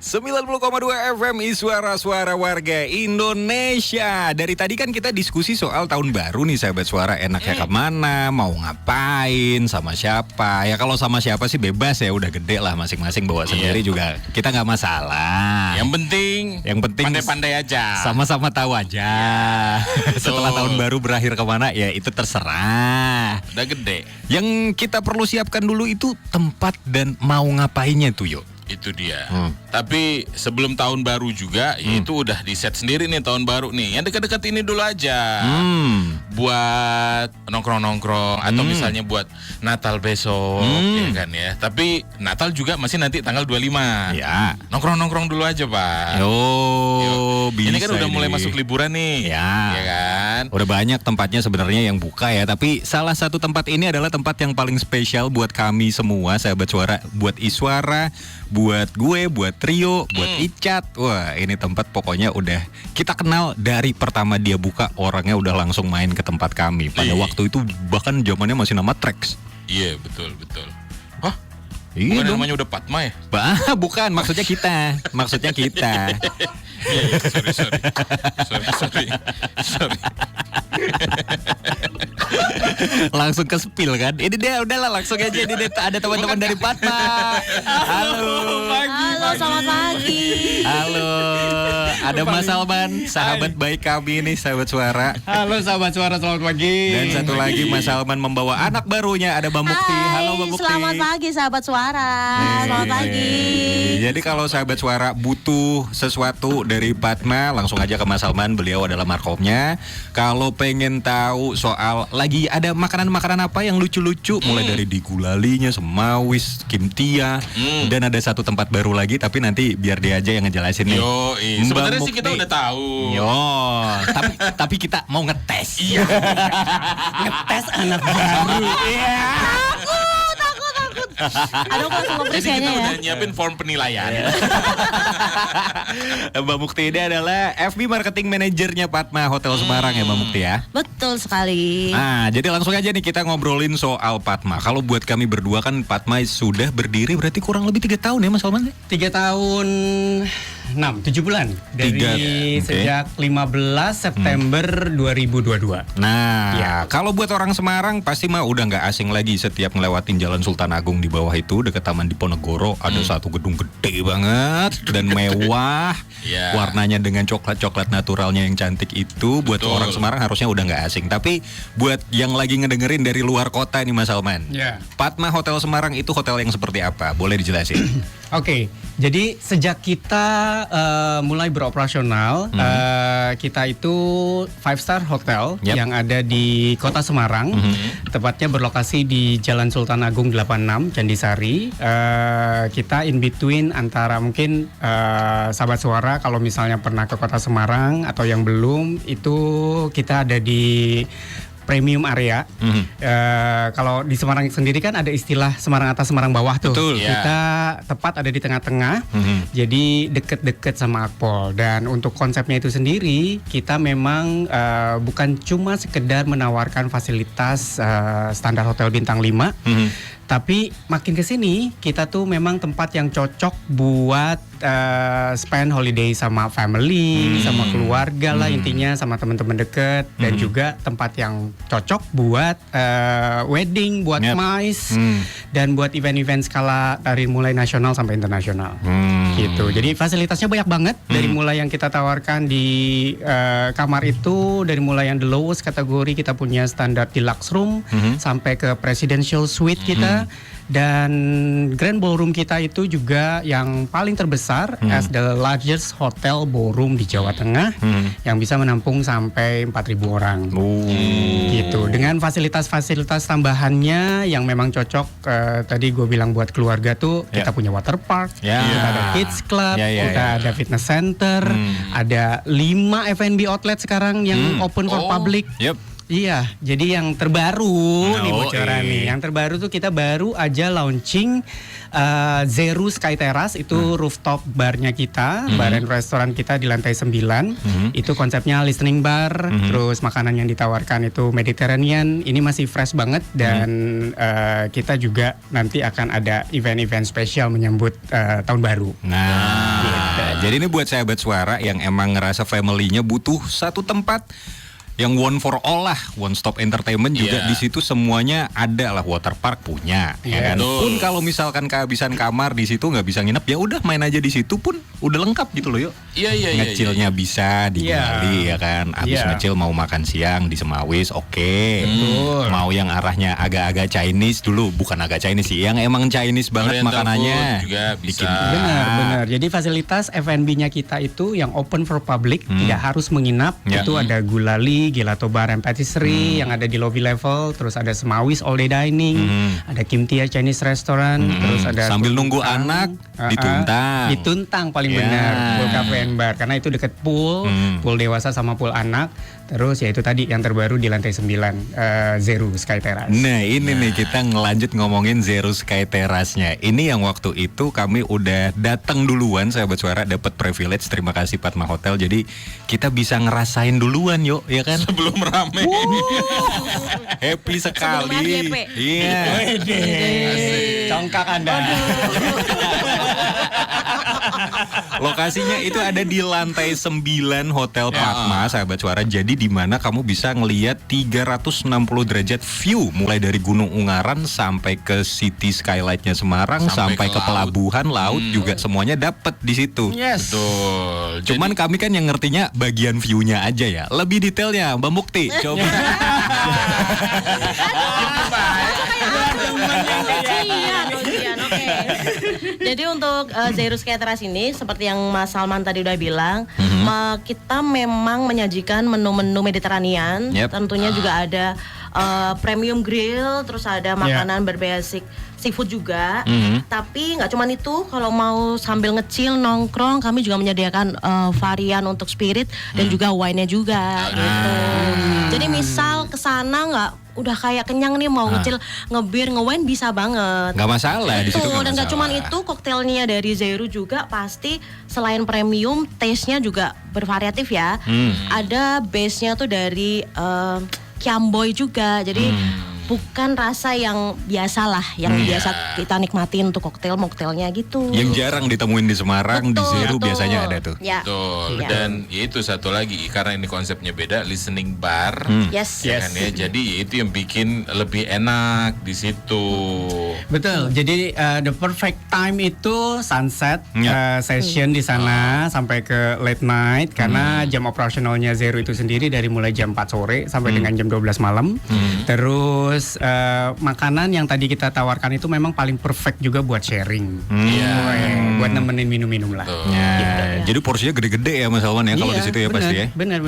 90,2 FM Suara Warga Indonesia. Dari tadi kan kita diskusi soal tahun baru nih sahabat suara. Enaknya kemana, mau ngapain, sama siapa. Ya kalau sama siapa sih bebas ya, udah gede lah masing-masing bawa sendiri juga. Kita gak masalah. Yang penting pandai-pandai aja. Sama-sama tahu aja. Setelah tahun baru berakhir kemana ya itu terserah. Udah gede. Yang kita perlu siapkan dulu itu tempat dan mau ngapainnya tuh yuk. Itu dia. Tapi sebelum tahun baru juga, itu udah di set sendiri nih tahun baru nih. Yang dekat-dekat ini dulu aja. Buat nongkrong-nongkrong atau misalnya buat Natal besok, ya kan ya. Tapi Natal juga masih nanti tanggal 25. Ya. Nongkrong-nongkrong dulu aja, Pak. Bisa. Ini kan udah mulai masuk liburan nih. Ya kan? Udah banyak tempatnya sebenarnya yang buka ya. Tapi salah satu tempat ini adalah tempat yang paling spesial buat kami semua, sahabat suara. Buat Iswara, buat gue, buat Trio, buat Icat. Wah, ini tempat pokoknya udah kita kenal dari pertama dia buka, orangnya udah langsung main ke tempat kami. Pada waktu itu bahkan zamannya masih nama Trax. Iya, betul. Hah? Iya Bukan dong. namanya udah Patma ya? Bukan, maksudnya kita. Iya, sorry. Langsung ke spill kan. Ini dia udahlah langsung aja ini dia, ada teman-teman dari Patma. Halo. Halo, selamat pagi. Halo. Ada Mas Salman, sahabat baik kami ini, sahabat suara. Halo sahabat suara, selamat pagi. Dan satu lagi Mas Salman membawa anak barunya, ada Mbak Mukti. Halo Mbak Mukti. Selamat pagi sahabat suara. Selamat pagi. Jadi kalau sahabat suara butuh sesuatu dari Patma, langsung aja ke Mas Salman, beliau adalah markomnya. Kalau pengen tahu soal lagi ada makanan-makanan apa yang lucu-lucu, mulai dari digulalinya, semawis, kimtia, dan ada satu tempat baru lagi, tapi nanti biar dia aja yang ngejelasin nih. Sebenarnya sih kita udah tahu. Tapi kita mau ngetes. Iya. Ngetes anak baru. Aduh, kok sama Jadi kita kayaknya ya. udah nyiapin form penilaian. Mbak Mukti ini adalah FB Marketing Manajernya Patma Hotel Semarang ya Mbak Mukti ya. Betul sekali. Nah, jadi langsung aja nih kita ngobrolin soal Patma. Kalau buat kami berdua kan Patma sudah berdiri berarti kurang lebih 3 tahun ya Mas Salman? 3 tahun 7 bulan. Dari sejak 15 September 2022. Nah, Ya. kalau buat orang Semarang pasti mah udah nggak asing lagi setiap ngelewatin Jalan Sultan Agung di bawah itu dekat Taman Diponegoro ada satu gedung gede banget dan mewah. Iya. Warnanya dengan coklat-coklat naturalnya yang cantik itu buat Betul. orang Semarang harusnya udah nggak asing. Tapi buat yang lagi ngedengerin dari luar kota nih Mas Salman. Ya. Patma Hotel Semarang itu hotel yang seperti apa? Boleh dijelasin? Oke, jadi sejak kita mulai beroperasional, kita itu 5-star hotel yang ada di Kota Semarang, tepatnya berlokasi di Jalan Sultan Agung 86, Candisari. Kita in between antara mungkin sahabat suara kalau misalnya pernah ke Kota Semarang atau yang belum, itu kita ada di premium area. Kalau di Semarang sendiri kan ada istilah Semarang atas, Semarang bawah tuh. Betul. Kita tepat ada di tengah-tengah. Jadi deket-deket sama Akpol. Dan untuk konsepnya itu sendiri, kita memang bukan cuma sekedar menawarkan fasilitas standar hotel bintang 5. Tapi makin ke sini kita tuh memang tempat yang cocok buat spend holiday sama family, sama keluarga lah intinya, sama teman-teman deket, dan juga tempat yang cocok buat wedding, buat MICE, dan buat event-event skala dari mulai nasional sampai internasional. Gitu. Jadi fasilitasnya banyak banget dari mulai yang kita tawarkan di kamar itu, dari mulai yang the lowest kategori kita punya standar deluxe room sampai ke presidential suite kita. Dan grand ballroom kita itu juga yang paling terbesar as the largest hotel ballroom di Jawa Tengah, yang bisa menampung sampai 4.000 orang. Gitu. Dengan fasilitas-fasilitas tambahannya yang memang cocok, tadi gue bilang buat keluarga tuh, kita punya water park, kita ada kids club, kita ada fitness center, ada 5 F&B outlet sekarang yang open for public. Iya, jadi yang terbaru nih bocoran nih. Yang terbaru tuh kita baru aja launching Zeru Sky Terrace, itu rooftop barnya kita, bar and restoran kita di lantai 9. Itu konsepnya listening bar, terus makanan yang ditawarkan itu Mediterranean. Ini masih fresh banget dan kita juga nanti akan ada event-event spesial menyambut tahun baru. Nah, gitu. Nah, jadi ini buat sahabat suara yang emang ngerasa family-nya butuh satu tempat yang one for all lah, one stop entertainment juga di situ semuanya ada lah. Water park punya, ya kan. betul. Pun kalau misalkan kehabisan kamar di situ nggak bisa nginep, ya udah main aja di situ pun udah lengkap gitu loh yuk. Iya. Ngecilnya bisa di Bali ya kan. Abis ngecil mau makan siang di Semawis, oke. Mau yang arahnya agak-agak Chinese dulu, bukan agak Chinese sih, yang emang Chinese banget Oriental makanannya food juga bisa. Benar. Jadi fasilitas F&B-nya kita itu yang open for public, tidak harus menginap. Itu ada Gulali, Gelato Bar and Patisserie yang ada di lobby level, terus ada Semawis all day dining, ada Kim Tia Chinese Restaurant, terus ada sambil nunggu anak dituntang. Dituntang paling benar, Pool Cafe and Bar karena itu deket pool dewasa sama pool anak. Terus ya itu tadi yang terbaru di lantai 9 Zero Sky Terrace. Nah ini nih kita ngelanjut ngomongin Zero Sky Terrace-nya. Ini yang waktu itu kami udah datang duluan sahabat suara, dapat privilege. Terima kasih Padma Hotel. Jadi kita bisa ngerasain duluan yuk, ya kan? Sebelum rame. Happy sekali. Sebelum RGP. Iya. Congkak Anda. Lokasinya itu ada di lantai 9 Hotel Padma sahabat suara. Jadi di mana kamu bisa ngelihat 360 derajat view mulai dari Gunung Ungaran sampai ke City Skylight-nya Semarang sampai ke pelabuhan laut juga semuanya dapat di situ. Yes. Betul. Cuman kami kan yang ngertinya bagian view-nya aja ya. Lebih detailnya Mbak Mukti coba. Oke. Jadi untuk Zero Sky Terrace ini seperti yang Mas Salman tadi udah bilang, kita memang menyajikan menu-menu Mediterranean. Tentunya juga ada premium grill, terus ada makanan berbasic seafood juga. Tapi nggak cuma itu, kalau mau sambil ngecil nongkrong, kami juga menyediakan varian untuk spirit dan juga wine-nya juga gitu. Jadi misal kesana nggak udah kayak kenyang nih mau ngecil ngebir ngewine bisa banget. Nggak masalah di situ. Dan nggak cuma itu, koktailnya dari Zero juga pasti selain premium, taste-nya juga bervariatif ya. Ada base-nya tuh dari Kiamboy juga. Jadi bukan rasa yang biasa lah, yang biasa kita nikmatin untuk koktailnya gitu. Yang jarang ditemuin di Semarang, di Zero betul. biasanya ada tuh. Ya. Betul. Ya. Dan ya itu satu lagi karena ini konsepnya beda, listening bar. Yes. Ya kan ya. Jadi itu yang bikin lebih enak di situ. Betul. Jadi the perfect time itu sunset session di sana sampai ke late night karena jam operasionalnya Zero itu sendiri dari mulai jam 4 sore sampai dengan jam 12 malam. Terus makanan yang tadi kita tawarkan itu memang paling perfect juga buat sharing. Buat nemenin minum-minum lah. Jadi porsinya gede-gede ya Mas Alwan ya kalau di situ ya pasti ya. Benar.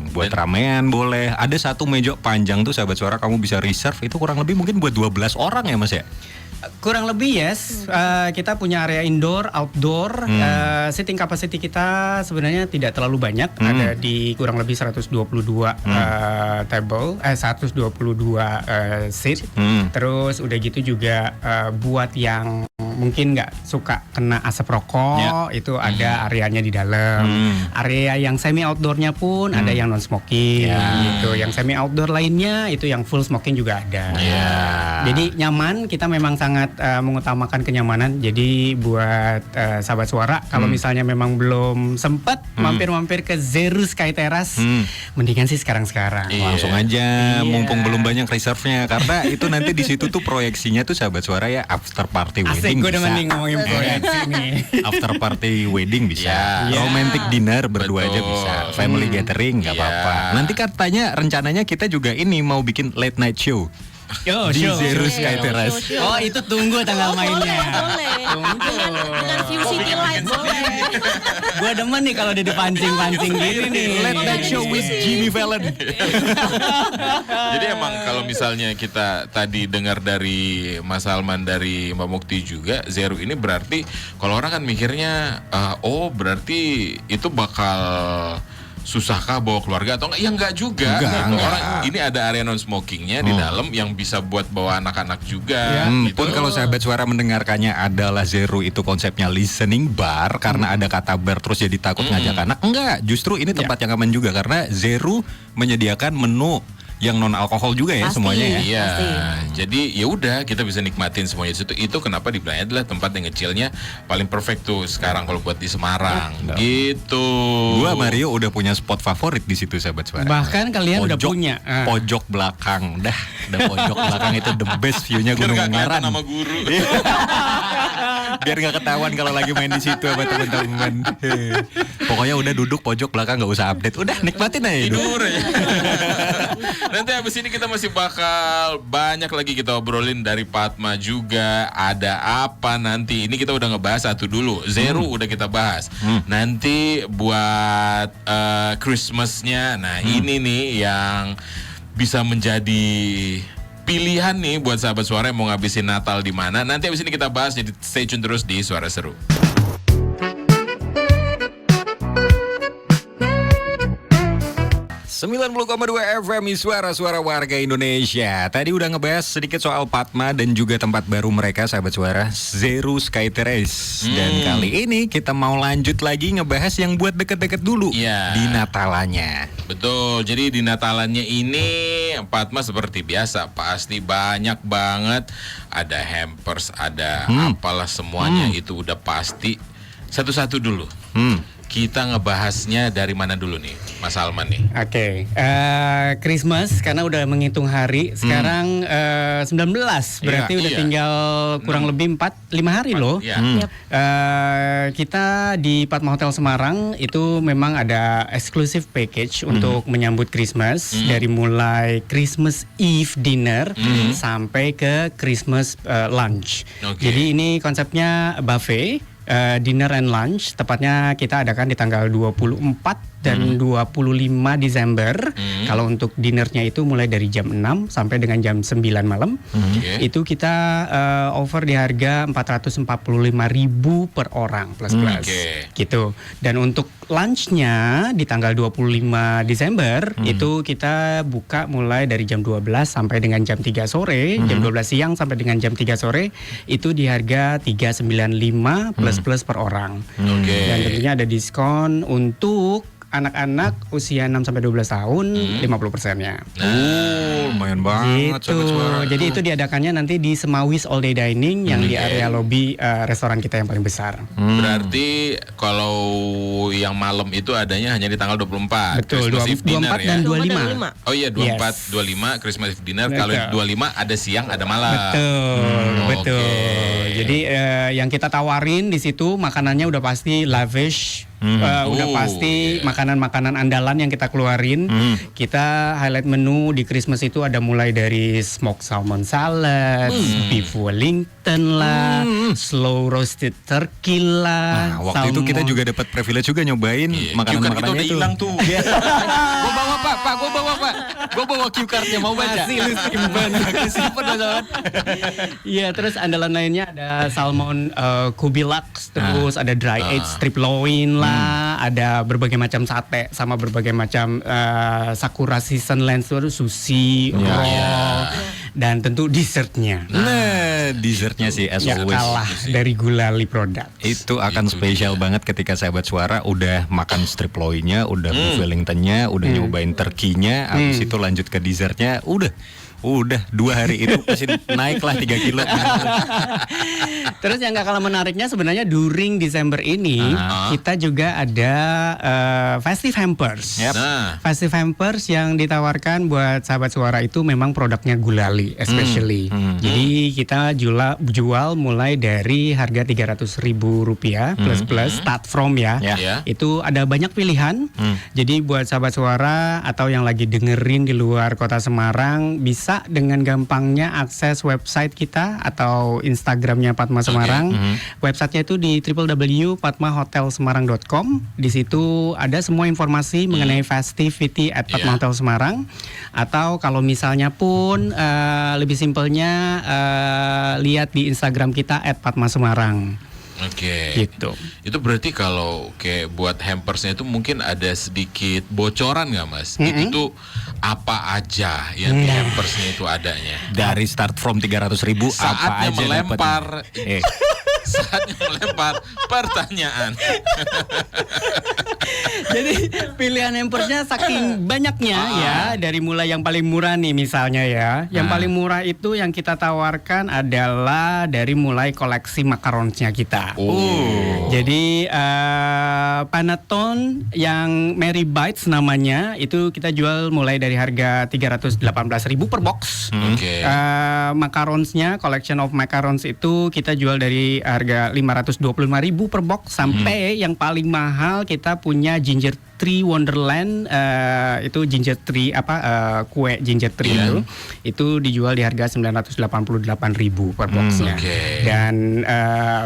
Buat ramean boleh. Ada satu meja panjang tuh sahabat suara, kamu bisa reserve itu kurang lebih mungkin buat 12 orang ya Mas ya. Kurang lebih yes, kita punya area indoor, outdoor, seating capacity kita sebenarnya tidak terlalu banyak, ada di kurang lebih 122 table, 122 seat. Terus udah gitu juga buat yang mungkin nggak suka kena asap rokok, itu ada areanya di dalam. Area yang semi outdoornya pun ada yang non smoking, gitu. Yang semi outdoor lainnya itu yang full smoking juga ada. Jadi nyaman, kita memang sangat mengutamakan kenyamanan. Jadi buat sahabat suara, kalau misalnya memang belum sempat mampir-mampir ke Zero Sky Terrace, mendingan sih sekarang-sekarang. Langsung aja, mumpung belum banyak reserve-nya karena itu nanti di situ tuh proyeksinya tuh sahabat suara ya after party wedding. Asik, gue udah bisa. mending ngomongin proyeksi nih. After party wedding bisa, romantic dinner berdua aja bisa, family gathering nggak apa-apa. Nanti katanya rencananya kita juga ini mau bikin late night show. Di Zero Sky Terrace. Oh itu tunggu tanggal mainnya. Boleh. Dengan view city light boleh. Gue demen nih kalau udah dipancing-pancing gini nih. Late night show with Jimmy Fallon. Jadi emang kalau misalnya kita tadi dengar dari Mas Salman, dari Mbak Mukti juga, Zero ini berarti kalau orang kan mikirnya berarti itu bakal susahkah bawa keluarga atau enggak? Ya enggak juga. Orang ini ada area non smokingnya di dalam yang bisa buat bawa anak-anak juga. Gitu. Pun kalau sahabat suara mendengarkannya adalah Zero itu konsepnya listening bar karena ada kata bar terus jadi takut ngajak anak. Enggak, justru ini tempat yang aman juga karena Zero menyediakan menu yang non alkohol juga ya Pasti. semuanya ya. Iya, Pasti. jadi ya udah kita bisa nikmatin semuanya di situ. Itu kenapa dibilangnya adalah tempat yang ngecilnya paling perfect tuh sekarang kalau buat di Semarang. Gitu. Gua Mario udah punya spot favorit di situ sahabat suara. Bahkan kalian udah punya. Pojok belakang. Dah pojok belakang itu the best view-nya Biar Gunung nggak kelihatan Ungaran. nama guru. Biar nggak ketahuan kalau lagi main di situ sama teman-teman. Pokoknya udah duduk pojok belakang, nggak usah update. Udah nikmatin aja. Tidur ya. Nanti habis ini kita masih bakal banyak lagi kita obrolin dari Padma juga. Ada apa nanti? Ini kita udah ngebahas satu dulu. Zero udah kita bahas. Nanti buat Christmasnya. Nah ini nih yang bisa menjadi pilihan nih buat sahabat suara yang mau ngabisin Natal di mana. Nanti habis ini kita bahas. Jadi stay tune terus di Suara Seru. 90,2 FM suara-suara warga Indonesia. Tadi udah ngebahas sedikit soal Padma dan juga tempat baru mereka sahabat suara, Zero Sky Terrace. Dan kali ini kita mau lanjut lagi ngebahas yang buat deket-deket dulu di Natalannya. Betul, jadi di Natalannya ini Padma seperti biasa pasti banyak banget. Ada hampers, ada apalah semuanya itu udah pasti. Satu-satu dulu. Kita ngebahasnya dari mana dulu nih, Mas Salman nih? Oke, Christmas karena udah menghitung hari. Sekarang 19, berarti udah tinggal kurang lebih 4-5 hari loh. Iya. Kita di Padma Hotel Semarang itu memang ada exclusive package untuk menyambut Christmas. Dari mulai Christmas Eve dinner sampai ke Christmas lunch. Jadi ini konsepnya buffet. Dinner and lunch, tepatnya kita adakan di tanggal 24 dan 25 Desember. Kalau untuk dinernya itu mulai dari jam 6 sampai dengan jam 9 malam. Itu kita offer di harga 445.000 per orang plus. Gitu. Dan untuk lunchnya di tanggal 25 Desember itu kita buka mulai dari jam 12 sampai dengan jam 3 sore, jam 12 siang sampai dengan jam 3 sore itu di harga 395 plus per orang. Dan tentunya ada diskon untuk anak-anak usia 6 sampai 12 tahun 50%-nya. Lumayan banget sahabat suara. Jadi itu diadakannya nanti di Semawis All Day Dining yang di area lobi restoran kita yang paling besar. Berarti kalau yang malam itu adanya hanya di tanggal 24. Betul, Christmas Eve dinner 24 dan 25. Oh iya, 24, 25 Christmas Eve dinner. Kalau 25 ada siang, ada malam. Betul. Jadi yang kita tawarin di situ makanannya udah pasti lavish. Udah pasti makanan-makanan andalan yang kita keluarin. Kita highlight menu di Christmas itu ada mulai dari smoked salmon salad, beef Wellington lah, slow roasted turkey lah. Nah, waktu itu kita juga dapat privilege juga nyobain makanan-makanannya itu. Hilang tuh. Gue bawa Pak, gue bawa cue cardnya, mau baca. Masih lu simpen. Iya, terus andalan lainnya ada salmon kubilaks, terus ada dry aged strip loin lah. Ada berbagai macam sate sama berbagai macam sakura season lens, sushi, roll, dan tentu dessertnya. Nah, dessertnya sih as Nggak always kalah dari gulali produk. itu akan spesial banget ketika sahabat suara udah makan strip loinnya, udah beef Wellingtonnya, udah nyobain turkey-nya, habis itu lanjut ke dessertnya, udah 2 hari itu pasti naik lah 3 kilo. Terus yang gak kalah menariknya sebenarnya during Desember ini kita juga ada festive hampers. Festive hampers yang ditawarkan buat sahabat suara itu memang produknya gulali especially. Jadi kita jual mulai dari harga Rp300.000 plus start from ya. Itu ada banyak pilihan. Jadi buat sahabat suara atau yang lagi dengerin di luar kota Semarang bisa dengan gampangnya akses website kita atau Instagramnya Padma Semarang. Websitenya itu di www.padmahotelsemarang.com. Di situ ada semua informasi mengenai festivity at Padma Hotel Semarang. Atau kalau misalnya pun lebih simpelnya lihat di Instagram kita @padmasemarang. Gitu. Itu berarti kalau kayak buat hampersnya itu mungkin ada sedikit bocoran nggak Mas? Itu tuh apa aja yang di hampersnya itu adanya? Dari start from 300.000 apa aja melempar. Saatnya melempar pertanyaan. Jadi pilihan hampersnya saking banyaknya ya, dari mulai yang paling murah nih misalnya ya. Yang paling murah itu yang kita tawarkan adalah dari mulai koleksi macaronsnya kita. Jadi Panettone yang Merry Bites namanya itu kita jual mulai dari harga 318.000 per box. Macaronsnya, collection of macarons itu kita jual dari harga 525.000 per box sampai yang paling mahal kita punya Ginger Tree Wonderland, itu ginger tree kue ginger tree itu dijual di harga 988.000 per boxnya. Dan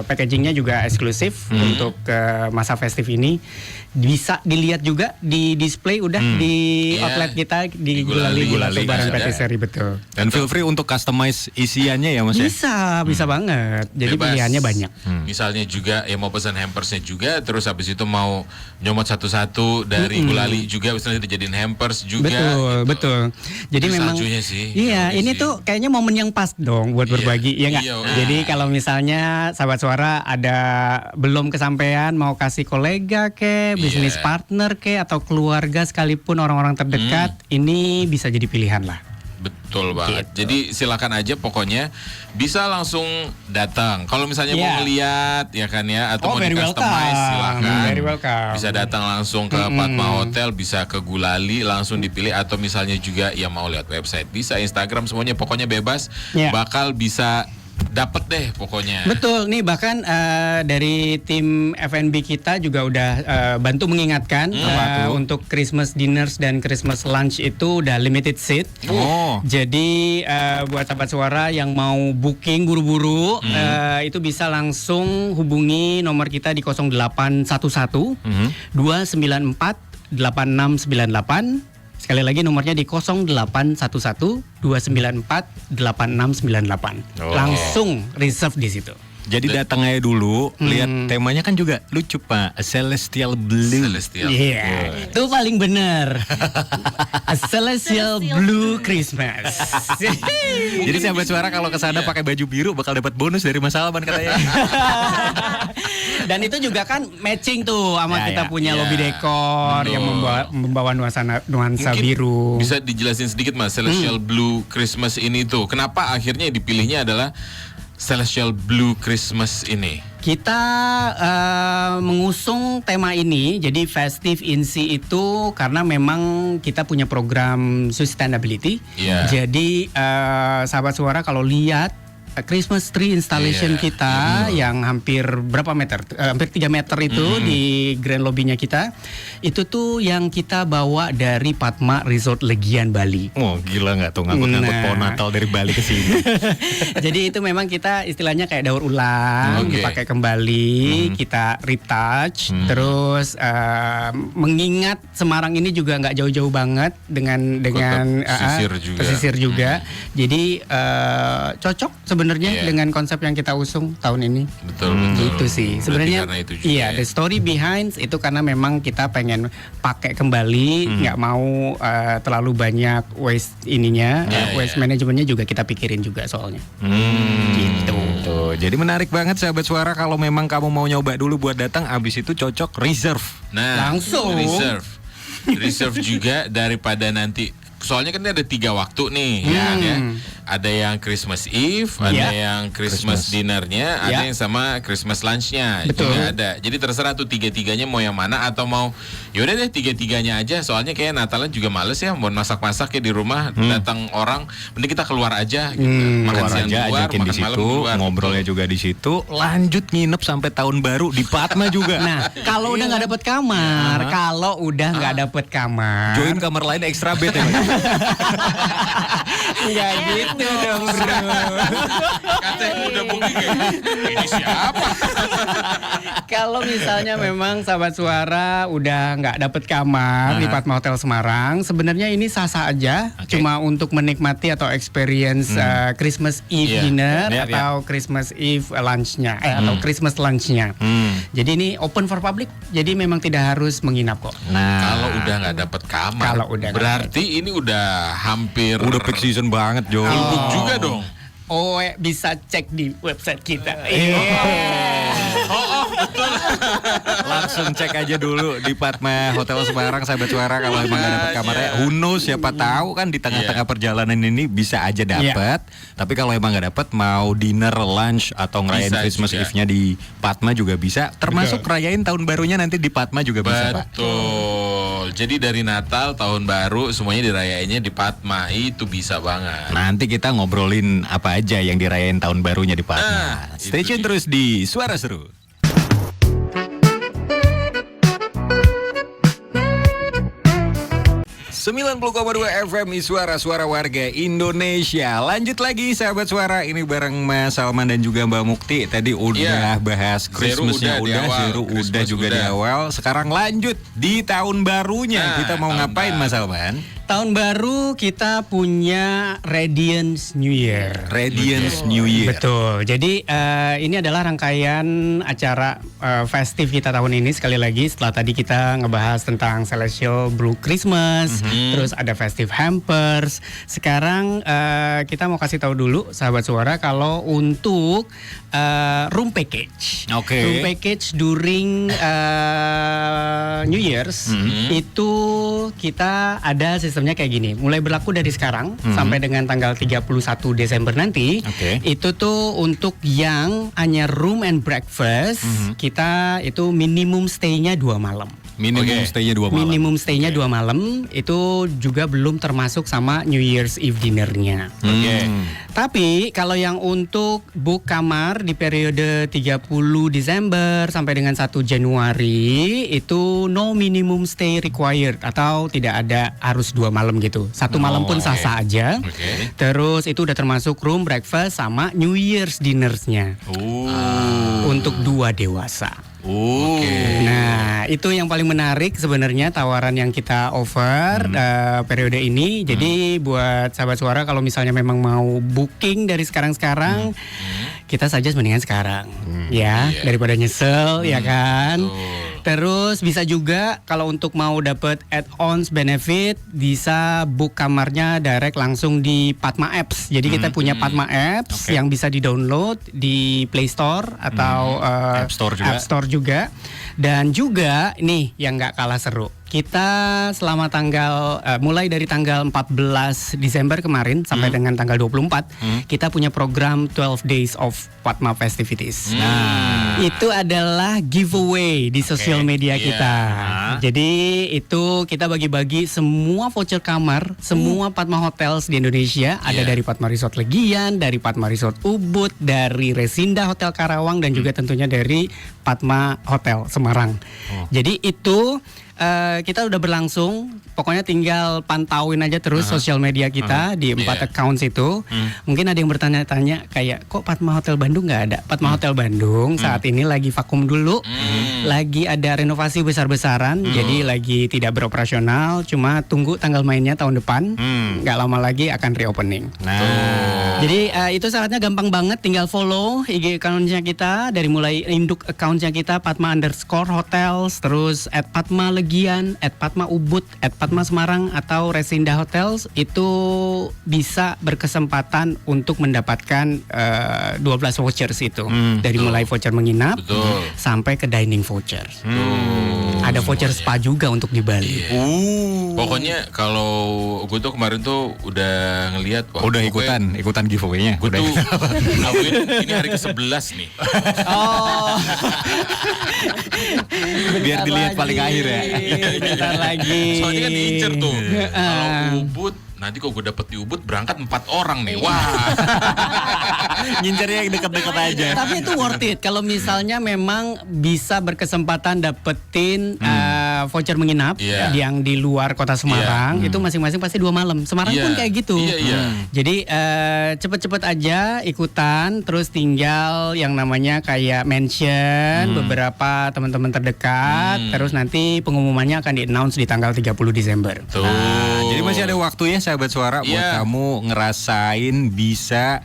packagingnya juga eksklusif untuk masa festif ini. Bisa dilihat juga di display udah di outlet kita di Gulali Barang Patisserie, betul. Dan feel free untuk customize isiannya ya Mas ya? Bisa banget. Jadi Bebas. pilihannya banyak. Misalnya juga mau pesan hampersnya juga, terus habis itu mau nyomot satu-satu dari Gulali juga, misalnya dijadiin hampers juga. Betul. Jadi memang saljunya sih. Iya, ini tuh kayaknya momen yang pas dong buat berbagi, ya nggak? Jadi kalau misalnya sahabat suara ada belum kesampaian mau kasih kolega bisnis partner atau keluarga sekalipun orang-orang terdekat, ini bisa jadi pilihan lah. Betul banget. Jadi silakan aja, pokoknya bisa langsung datang. Kalau misalnya mau ngeliat ya kan ya, atau mau di-customize silakan. Very welcome. Bisa datang langsung ke Padma Hotel, bisa ke Gulali langsung dipilih, atau misalnya juga ya mau lihat website, bisa Instagram, semuanya pokoknya bebas. Bakal bisa dapat deh pokoknya. Betul nih, bahkan dari tim F&B kita juga udah bantu mengingatkan untuk Christmas dinners dan Christmas lunch itu udah limited seat. Jadi buat sahabat suara yang mau booking buru-buru itu bisa langsung hubungi nomor kita di 0811 294 8698. Sekali lagi nomornya di 0811 294 8698. Langsung reserve di situ. Jadi datang aja dulu, lihat temanya kan juga lucu Pak, A Celestial Blue. Iya, itu paling bener. A Celestial Blue Christmas. Jadi sahabat suara kalau kesana pakai baju biru bakal dapat bonus dari Mas Alman katanya. Dan itu juga kan matching tuh sama kita punya lobby dekor yang membawa nuansa biru. Bisa dijelasin sedikit Mas, Celestial Blue Christmas ini tuh kenapa akhirnya dipilihnya adalah Celestial Blue Christmas ini? Kita mengusung tema ini, jadi Festive Insi itu karena memang kita punya program sustainability. Jadi sahabat suara kalau lihat Christmas tree installation kita yang hampir berapa meter? Hampir 3 meter itu di grand lobby-nya kita. Itu tuh yang kita bawa dari Padma Resort Legian Bali. Oh, gila nggak tuh ngangkut-ngangkut pohon Natal dari Bali ke sini. Jadi itu memang kita istilahnya kayak daur ulang, dipakai kembali, kita retouch, terus mengingat Semarang ini juga nggak jauh-jauh banget dengan pesisir juga. Jadi cocok sebenarnya dengan konsep yang kita usung tahun ini. Betul. Gitu sih. Sebenarnya the story behind itu karena memang kita pengen pakai kembali, nggak mau terlalu banyak waste waste manajemennya juga kita pikirin juga soalnya. Gitu. Tuh, jadi menarik banget sahabat suara, kalau memang kamu mau nyoba dulu buat datang, abis itu cocok reserve. Nah, langsung reserve juga daripada nanti. Soalnya kan ada 3 waktu nih, ya. Ada yang Christmas Eve, ada yang Christmas dinnernya, ada yang sama Christmas lunchnya juga ada. Jadi terserah tuh 3-3-nya mau yang mana, atau mau yaudah deh 3-3-nya aja. Soalnya kayak Natalan juga males ya, mau masak-masak ya di rumah, datang orang, mending kita keluar aja, gitu. Makan siang di luar, makan malam di luar, ngobrolnya juga di situ, lanjut nginep sampai tahun baru di Padma juga. Nah, kalau udah nggak dapet kamar, join kamar lain extra bed ya. Nggak gitu dong bro. Katanya udah booking ini siapa? Kalau misalnya memang sahabat suara udah nggak dapet kamar di Padma Hotel Semarang, sebenarnya ini sah-sah aja, cuma untuk menikmati atau experience Christmas Eve dinner atau Christmas Eve lunchnya, atau Christmas lunchnya. Jadi ini open for public, jadi memang tidak harus menginap kok. Nah, kalau udah nggak dapet kamar, berarti ini udah hampir peak season banget, Jo. Juga dong. Bisa cek di website kita. Langsung cek aja dulu di Padma Hotel Semarang, sahabat suara, kalau emang gak dapat kamarnya. Who knows, siapa tahu kan di tengah-tengah perjalanan ini bisa aja dapat. Tapi kalau emang gak dapat, mau dinner, lunch atau ngerayain Bisa Christmas juga. Eve-nya di Padma juga bisa. Termasuk ngerayain tahun barunya nanti di Padma juga bisa, Pak. Betul. Jadi dari Natal, tahun baru semuanya dirayainnya di Padma. Itu bisa banget. Nanti kita ngobrolin apa aja yang dirayain tahun barunya di Padma. Stay tune terus di Suara Seru. 90,2 FM Suara Warga Indonesia. Lanjut lagi sahabat suara, ini bareng Mas Salman dan juga Mbak Mukti. Tadi udah bahas Christmasnya, Zero udah juga di awal. Sekarang lanjut di tahun barunya. Kita mau ngapain Mas Salman? Tahun baru kita punya Radiance New Year. Radiance New Year. Betul. Jadi ini adalah rangkaian acara festif kita tahun ini. Sekali lagi setelah tadi kita ngebahas tentang Celestial Blue Christmas, terus ada Festive Hampers. Sekarang kita mau kasih tahu dulu sahabat suara kalau untuk room package. Oke. Room package during New Year's itu kita ada sistemnya kayak gini. Mulai berlaku dari sekarang sampai dengan tanggal 31 Desember nanti. Itu tuh untuk yang hanya room and breakfast, kita itu minimum stay-nya 2 malam. Minimum stay-nya 2 malam. Minimum stay-nya 2 malam. Itu juga belum termasuk sama New Year's Eve dinner-nya. Tapi kalau yang untuk book kamar di periode 30 Desember sampai dengan 1 Januari itu no minimum stay required, atau tidak ada harus 2 malam gitu. 1 malam pun sah-sah aja. Terus itu udah termasuk room breakfast sama New Year's dinners-nya. Untuk 2 dewasa. Nah, itu yang paling menarik sebenarnya tawaran yang kita offer periode ini. Jadi buat sahabat suara kalau misalnya memang mau booking dari sekarang-sekarang, kita saja mendingan sekarang, ya daripada nyesel, ya kan. Terus bisa juga kalau untuk mau dapet add-ons benefit, bisa book kamarnya direct langsung di Padma Apps. Jadi kita punya Padma Apps yang bisa di-download di Play Store atau App Store juga. Dan juga nih yang nggak kalah seru, kita selama mulai dari tanggal 14 Desember kemarin sampai dengan tanggal 24 kita punya program 12 Days of Padma Festivities. Nah, itu adalah giveaway di sosial media kita. Jadi itu kita bagi-bagi semua voucher kamar, semua Padma Hotels di Indonesia. Ada dari Padma Resort Legian, dari Padma Resort Ubud, dari Resinda Hotel Karawang, dan juga tentunya dari Padma Hotel Semarang. Jadi itu kita udah berlangsung, pokoknya tinggal pantauin aja terus sosial media kita di 4 accounts itu. Mungkin ada yang bertanya-tanya kayak, kok Padma Hotel Bandung nggak ada? Padma Hotel Bandung saat ini lagi vakum dulu, lagi ada renovasi besar-besaran, jadi lagi tidak beroperasional. Cuma tunggu tanggal mainnya tahun depan, nggak lama lagi akan reopening. Jadi itu syaratnya gampang banget, tinggal follow IG account-nya kita, dari mulai induk account-nya kita Padma_Hotels, terus @Padma Legian, @Padma Ubud, @Padma Semarang atau Resinda Hotels. Itu bisa berkesempatan untuk mendapatkan 12 vouchers itu. Dari mulai voucher menginap sampai ke dining voucher. Ada voucher spa juga untuk di Bali. Pokoknya kalau gue tuh kemarin tuh udah ngelihat, udah ikutan giveaway-nya. Gue tuh ini hari ke-11 nih. Biar dilihat paling akhir ya. Bentar lagi. Soalnya kan diincer tuh. Kalau Ubud, nanti kok gue dapet di Ubud berangkat 4 orang nih. Wah. Ngincernya yang deket-deket aja. Tapi itu worth it kalau misalnya memang bisa berkesempatan dapetin voucher menginap yang di luar kota Semarang. Itu masing-masing pasti 2 malam. Semarang pun kayak gitu. Jadi cepet-cepet aja ikutan. Terus tinggal yang namanya kayak mention beberapa teman-teman terdekat. Terus nanti pengumumannya akan di-announce di tanggal 30 Desember. Jadi masih ada waktu ya sahabat suara buat kamu ngerasain bisa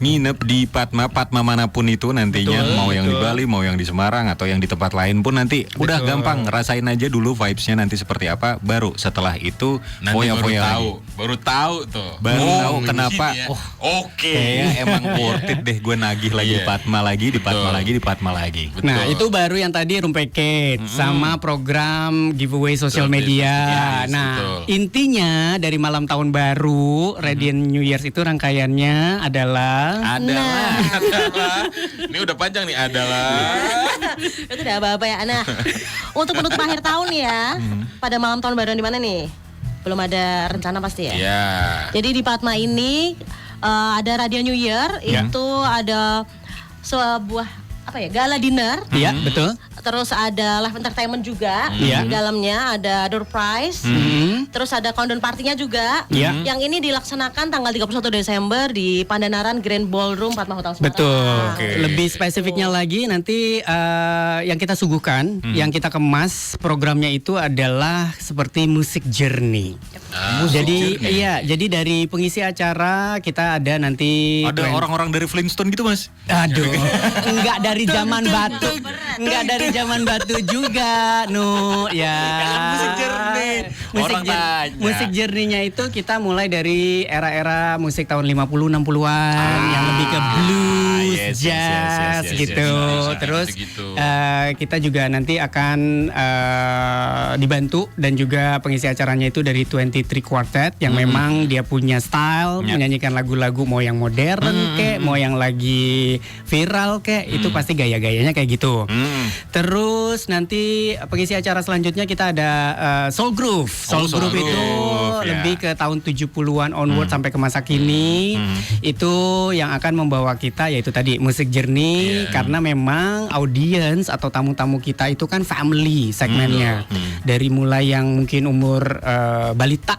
nginep di Padma manapun itu nantinya, mau yang di Bali, mau yang di Semarang atau yang di tempat lain pun nanti udah gampang, ngerasain aja dulu vibes-nya nanti seperti apa, baru setelah itu foya-foya lagi. Baru tahu tuh. Tahu kenapa? Ya. Oke. Kayaknya emang worth it deh gue nagih lagi di Padma lagi, di Padma lagi. Betul. Nah, itu baru yang tadi room package sama program giveaway sosial media. Nah, intinya dari malam tahun baru Radiant New Year's itu rangkaiannya adalah ini udah panjang nih adalah Itu udah apa-apa ya. Nah, untuk penutup akhir tahun ya, pada malam tahun baru di mana nih? Belum ada rencana pasti ya? Iya. Jadi di Padma ini ada Radiant New Year, itu ada sebuah gala dinner. Iya, betul. Terus ada live entertainment juga. Di dalamnya ada door prize. Terus ada countdown partinya juga. Yang ini dilaksanakan tanggal 31 Desember di Pandanaran Grand Ballroom Padma Hotel Semarang. Betul. Lebih spesifiknya lagi nanti yang kita suguhkan, yang kita kemas programnya itu adalah seperti musik journey. Jadi dari pengisi acara kita ada nanti ada orang-orang dari Flintstone gitu, Mas. Aduh, enggak dari zaman batu. Enggak dari zaman batu juga, ya. Musik journey. Musik journey-nya itu kita mulai dari era-era musik tahun 50 60-an yang lebih ke blues, jazz gitu. Terus kita juga nanti akan dibantu dan juga pengisi acaranya itu dari 23 Quartet yang memang dia punya style menyanyikan lagu-lagu mau yang modern kek, mau yang lagi viral kek, itu pasti gaya-gayanya kayak gitu. Terus nanti pengisi acara selanjutnya kita ada Soul Groove. Soul Groove itu lebih ke tahun 70-an onward sampai ke masa kini. Itu yang akan membawa kita yaitu tadi musik journey, karena memang audience atau tamu-tamu kita itu kan family segmennya. Dari mulai yang mungkin umur balita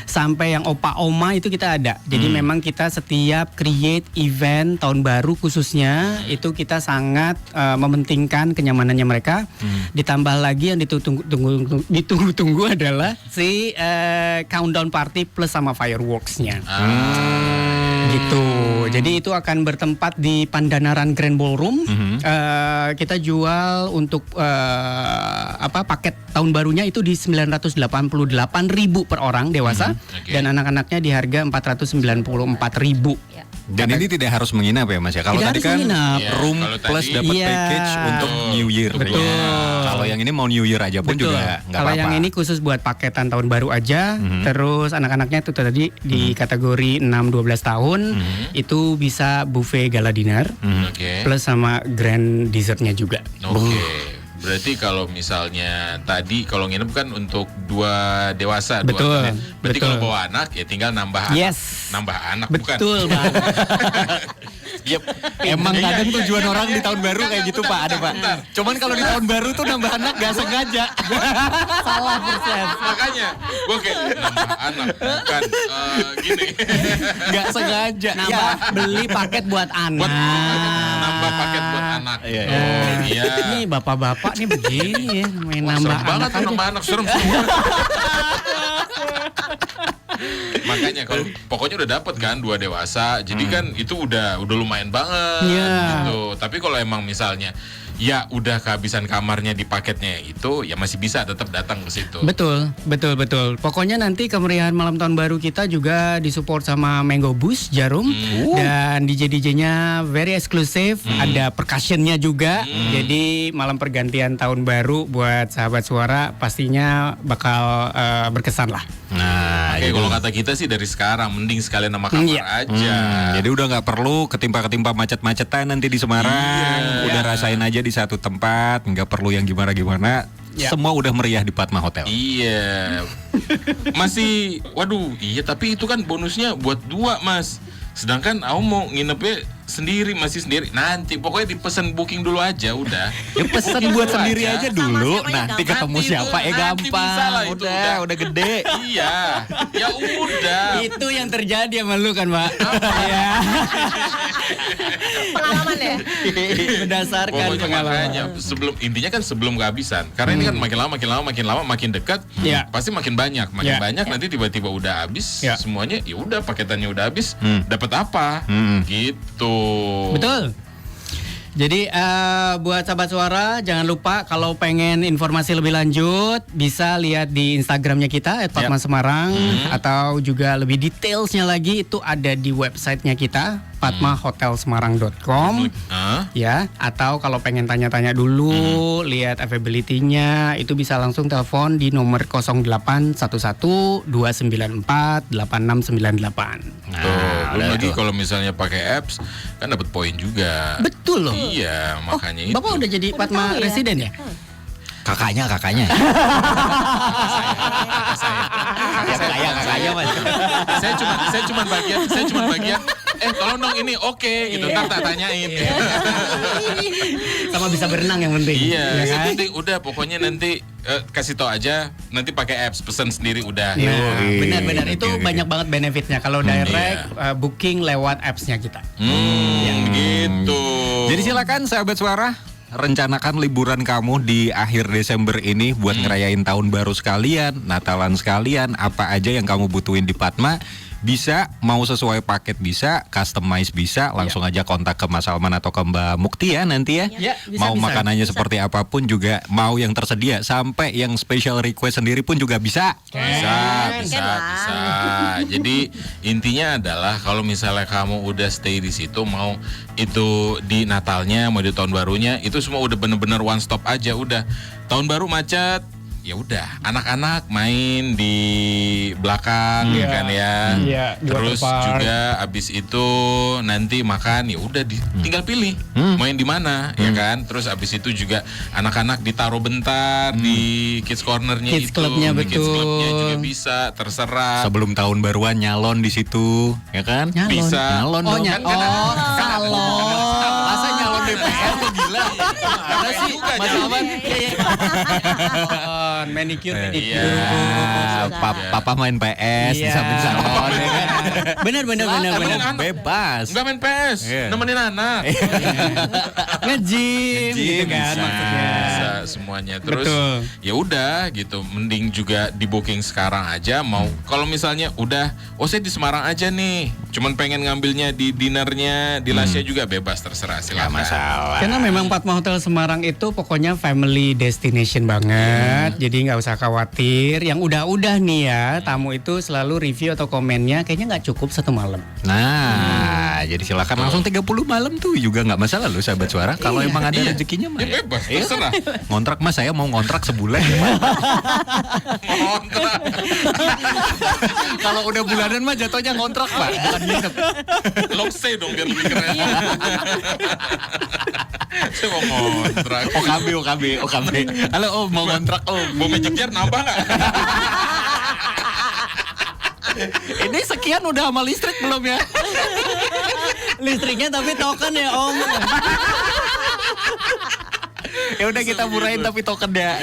sampai yang opa oma itu kita ada. Jadi memang kita setiap create event tahun baru khususnya itu kita sangat mementingkan kenyamanannya mereka. Ditambah lagi yang ditunggu-tunggu adalah si countdown party plus sama fireworks-nya. Gitu. Jadi itu akan bertempat di Pandanaran Grand Ballroom. Kita jual untuk paket tahun barunya itu di 988.000 per orang dewasa, dan anak-anaknya di harga 494.000. Dan ini tidak harus menginap ya, Mas ya. Kalau tadi kan room plus dapat package untuk New Year. Betul. Kalau yang ini mau New Year aja pun juga nggak apa-apa. Kalau yang ini khusus buat paketan tahun baru aja. Terus anak-anaknya itu tadi di kategori 6-12 tahun itu bisa buffet gala dinner plus sama grand dessertnya juga. Berarti kalau misalnya tadi kalau nginep kan untuk 2 dewasa, betul, 2 anak. Berarti kalau bawa anak ya tinggal nambah anak, bukan? Betul, Bang. Emang kadang tujuan orang di tahun baru kayak gitu, Pak, ada Pak. Cuman kalau di tahun baru tuh nambah anak gak sengaja. Salah persepsi. Makanya gue kayak nambah anak, bukan gini. Gak sengaja. Beli paket buat anak. Nambah paket buat anak. Iya. Ini bapak-bapak nih begini ya, main nambah anak aja. Nambah anak serem. Makanya kalau pokoknya udah dapet kan 2 dewasa, jadi kan itu udah lumayan banget gitu. Tapi kalau emang misalnya ya udah kehabisan kamarnya di paketnya itu, ya masih bisa tetap datang ke situ. Betul. Pokoknya nanti kemeriahan malam tahun baru kita juga disupport sama Mango Boost Jarum, dan DJ-DJ-nya very eksklusif, ada percussionnya juga. Jadi malam pergantian tahun baru buat sahabat suara pastinya bakal berkesan lah. Nah, kalau kata kita sih dari sekarang mending sekalian nama kamar aja. Jadi udah nggak perlu ketimpa-ketimpa macet-macetan nanti di Semarang. Udah rasain aja di satu tempat, nggak perlu yang gimana-gimana. Semua udah meriah di Padma Hotel. Iya. Masih, waduh, iya tapi itu kan bonusnya buat 2, Mas. Sedangkan aku mau nginepnya sendiri, masih sendiri. Nanti pokoknya dipesan booking dulu aja udah. Ya pesan buat sendiri aja dulu. siapa ya Nanti gampang. ketemu siapa Nanti bisa gampang. lah itu, Udah gede. Iya, ya udah. Itu yang terjadi sama lu kan, Pak? Iya. Pengalaman ya. Berdasarkan Pokoknya pengalaman. makanya intinya kan sebelum kehabisan. Karena ini kan makin lama makin dekat, Iya. pasti makin banyak, Iya. nanti tiba-tiba udah habis Iya. semuanya. Ya udah paketannya udah habis, dapat apa? Gitu. Betul. Jadi buat sahabat suara jangan lupa kalau pengen informasi lebih lanjut bisa lihat di Instagramnya kita @fatmasemarang atau juga lebih detailsnya lagi itu ada di websitenya kita fatmahotelsemarang.com ya, atau kalau pengen tanya-tanya dulu lihat availability-nya itu bisa langsung telepon di nomor 0811 294 8698. Tuh, belum lagi kalau misalnya pakai apps kan dapat poin juga. Betul loh. Iya, makanya itu. Bapak udah jadi Fatma tahu ya? residen ya? Kakaknya. Kakak Kakaknya Mas. saya cuma bagian tolong dong ini oke gitu, ntar tak tanyain. Sama bisa berenang yang penting. Iya, Ya yang kan? penting udah pokoknya nanti kasih tau aja, nanti pakai apps pesan sendiri udah. Ya, Yoi. benar-benar itu Oke. banyak banget benefitnya kalau direct booking lewat appsnya kita. Gitu. Jadi silakan sahabat suara, rencanakan liburan kamu di akhir Desember ini buat ngerayain tahun baru sekalian, Natalan sekalian, apa aja yang kamu butuhin di Fatma. Bisa, mau sesuai paket bisa, customize bisa, langsung aja kontak ke Mas Salman atau ke Mbak Mukti ya nanti ya. Ya, bisa, Mau bisa. makanannya seperti apapun juga, mau yang tersedia, sampai yang special request sendiri pun juga bisa. Bisa. Jadi intinya adalah kalau misalnya kamu udah stay di situ, mau itu di Natalnya, mau di tahun barunya, itu semua udah bener-bener one stop aja. Udah tahun baru macet, ya udah anak-anak main di belakang ya kan ya. Iya, di Terus waterpark. juga abis itu nanti makan, ya udah tinggal pilih mau yang di mana ya kan. Terus abis itu juga anak-anak ditaruh bentar di kids cornernya Kids itu. clubnya, Di kids betul. clubnya juga bisa, terserah. Sebelum tahun baruan nyalon di situ, ya kan? Nyalon. Bisa. Nyalon dong. Salon. Masa nyalon DPR tuh gila? Mana sih Mas Salman? Manicure, Iya. Papa main PS di Iya. samping salon ya kan? Bener. Silakan. Bebas. Enggak main PS, Iya. nemenin anak. Nge-gym gitu kan bisa. maksudnya. Bisa semuanya. Terus Betul. ya udah gitu, mending juga di booking sekarang aja. Mau kalau misalnya udah, saya di Semarang aja nih, cuman pengen ngambilnya di dinernya di Lasya juga bebas, terserah silakan. Masalah. Karena memang Fatma Hotel Semarang itu pokoknya family destination banget. Jadi nggak usah khawatir. Yang udah-udah nih ya, tamu itu selalu review atau komennya kayaknya nggak cukup 1 malam. Nah, jadi silakan langsung 30 malam tuh juga nggak masalah loh sahabat suara. Kalau emang ada Iya. rezekinya mah Ya bebas, terserah. Ngontrak mas saya mau ngontrak sebulan. Kontrak. Kalau udah bulanan mah jatuhnya ngontrak pak. Bukan nginep. Long stay dong biar lebih keren. Saya mau kontrak. OKB. Halo om mau ngontrak om. Mau magic jar nambah nggak? Ini sekian udah sama listrik belum ya? Listriknya tapi token ya Om. Ya udah kita murahin tapi token ya.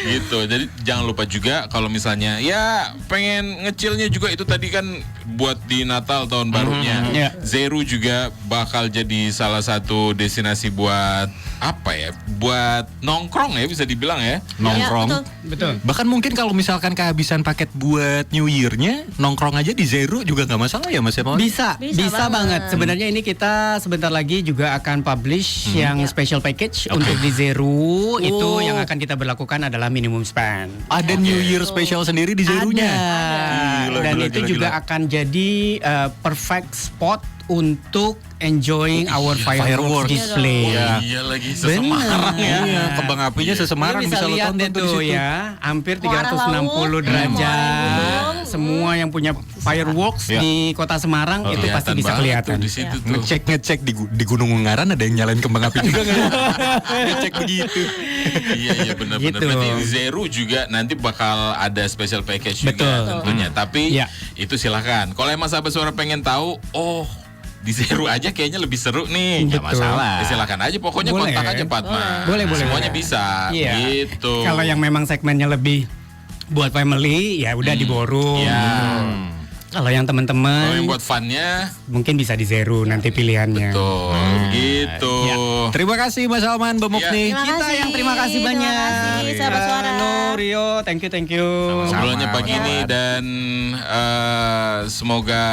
Gitu. Jadi jangan lupa juga kalau misalnya ya pengen ngecilnya juga, itu tadi kan buat di Natal tahun barunya. Iya. Zeru juga bakal jadi salah satu destinasi buat apa ya? Buat nongkrong ya, bisa dibilang ya. Nongkrong. Ya, Betul. Bahkan mungkin kalau misalkan kehabisan paket buat New Year-nya, nongkrong aja di Zero juga nggak masalah ya Mas Emon? Bisa Bisa banget. banget. Sebenarnya ini kita sebentar lagi juga akan publish yang special package untuk di Zero. Itu yang akan kita berlakukan adalah minimum spend. Ada New Year special sendiri di Zero-nya. Gila, Dan gila, itu gila, juga gila. akan jadi perfect spot untuk enjoying our Fireworks. fireworks display. Iya. Iya lagi Benar. Semarang ya. Iya, kembang apinya sesemarang Lu bisa lo lihat tonton deh tuh di tuh situ. ya, hampir Muara 360 laut, derajat. gunung. Semua yang punya fireworks Iya. di kota Semarang itu pasti Kelihatan bisa banget kelihatan. tuh di situ tuh. Ngecek di Gunung Ungaran ada yang nyalain kembang api juga nggak? Ngecek begitu. Iya benar-benar. Gitu. Berarti Zero juga nanti bakal ada special package Betul. juga tentunya. Tapi Iya. itu silahkan. Kalau emang sahabat suara pengen tahu, di Zero aja kayaknya lebih seru nih. Nggak Betul. masalah. Ya, silakan aja, pokoknya Boleh. kontak aja Fatma. Boleh. Semuanya bisa. Iya. Gitu. Kalau yang memang segmennya lebih buat family ya udah di Borum. Ya. Kalau yang Kalau yang teman-teman buat funnya, mungkin bisa di Zero nanti pilihannya. tuh gitu. Ya. Terima kasih Mas Salman, Mbak Mukni. Terima kasih banyak. Terima kasih sahabat suara. Rio, thank you. Ngobrolnya Sama. pagi ini dan semoga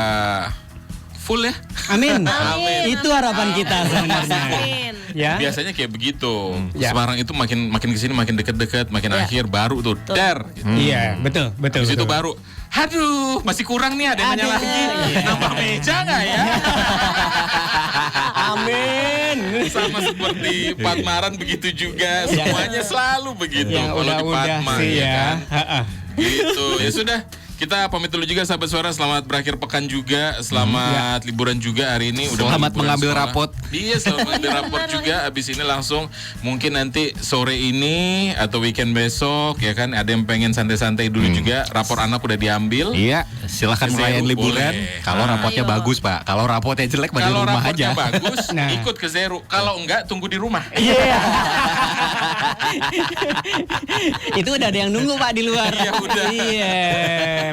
full ya. Amin. Amin. Itu harapan kita sebenarnya. Amin. Ya. Biasanya kayak begitu. Ya. Semarang itu makin kesini makin deket-deket, makin Ya. akhir baru tuh der. Gitu. Iya, betul. Habis itu betul. baru, aduh masih kurang nih, ada yang nanya Ada. lagi. Nambah meja nggak ya? Amin. Sama seperti Patmaran begitu juga. Semuanya selalu begitu. Ya, Kalau di udah Patma sih ya ya. kan. Ha-ha. Gitu. Ya sudah. Kita pamit dulu juga sahabat suara, selamat berakhir pekan juga, selamat liburan juga hari ini. Udah Selamat liburan mengambil sekolah. rapot. Iya, selamat mengambil rapot juga. Abis ini langsung mungkin nanti sore ini atau weekend besok ya kan, ada yang pengen santai-santai dulu juga. Rapor anak udah diambil. Iya, silakan Zero merayakan liburan. boleh. Kalau rapotnya Ayo. bagus, Pak. Kalau rapotnya jelek, pada di Kalau rumah rapornya aja. bagus, Nah. ikut ke Zero. Kalau enggak, tunggu di rumah. Itu udah ada yang nunggu Pak di luar. Iya, udah. Iya,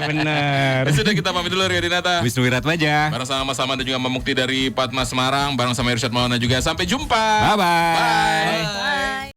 benar. Ya sudah, kita pamit dulu, Rio Dinata. Wisnu Wiratmaja. Bareng sama Mas Salman dan juga Mbak Mukti dari Patma Semarang. Bareng sama Irsyad Maulana juga. Sampai jumpa. Bye-bye. Bye. Bye.